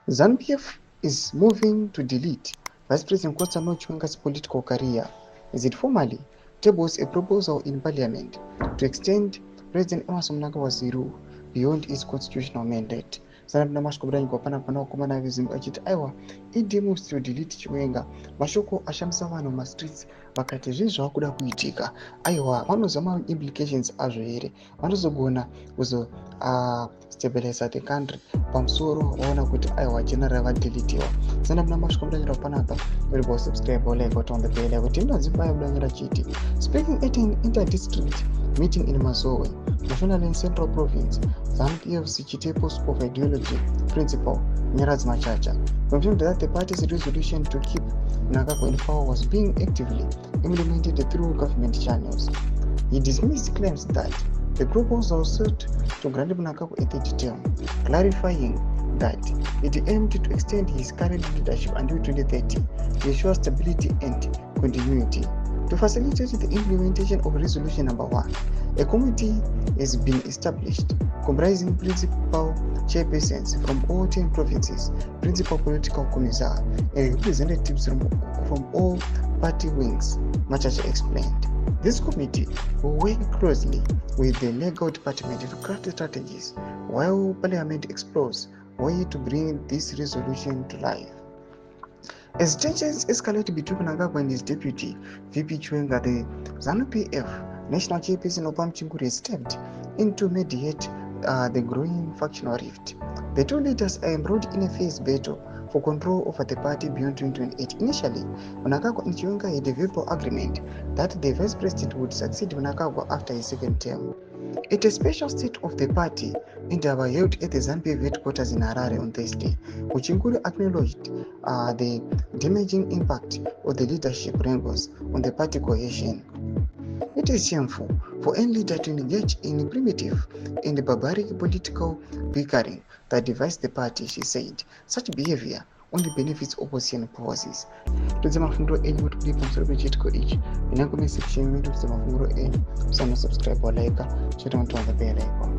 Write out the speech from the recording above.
ZANU-PF is moving to delete Vice President Chiwenga's political career as it formally tables a proposal in Parliament to extend President mnangagwaZim beyond his constitutional mandate. Sanabna mashkubranyi kwa pana kumana vizim achiti aiwa idi moves to delete Chiwenga mashoko ashamisa vanhu mastreets vakati zvezvakuda kuitika aiwa vanozama implications azvo here vanozogona kuzo stabilize the country pamusoro vaona kuti aiwa general vadeletiwa. Sanabna mashkubranyi panapa uri subscribe like on the bell kuti ndazimbayabudanyira chiti speaking at an inter-district meeting in Mazowe, National and Central Province, ZANU-PF's Chitepo's of Ideology Principal Nyara's Machacha confirmed that the party's resolution to keep Mnangagwa in power was being actively implemented through government channels. He dismissed claims that the proposal sought to grant Mnangagwa a third term, clarifying that it aimed to extend his current leadership until 2030 to ensure stability and continuity. To facilitate the implementation of Resolution Number 1, a committee has been established comprising principal chairpersons from all 10 provinces, principal political commissar, and representatives from all party wings, Machacha explained. This committee will work closely with the legal department to craft strategies while Parliament explores way to bring this resolution to life. As tensions escalate between Mnangagwa and his deputy, VP Chiwenga, the ZANU-PF national chairperson Obam Chinguri stepped in to mediate the growing factional rift. The two leaders are embroiled in a fierce battle for control over the party beyond 2028. Initially, Mnangagwa and Chiwenga had a verbal agreement that the vice president would succeed Mnangagwa after his second term. At a special state of the party interview held at the ZANU-PF headquarters in Harare on Thursday, Chinguri acknowledged the damaging impact of the leadership wrangles on the party cohesion. It is shameful for any leader to engage in primitive and barbaric political bickering that divides the party, she said. Such behavior only benefits opposition forces. Tuzamafunguro enyu kuti kuli pamusoro pechitiko ichi. Inako message yenyu kuti tuzamafunguro enyu. Subscribe or like, chete mutonga bell icon.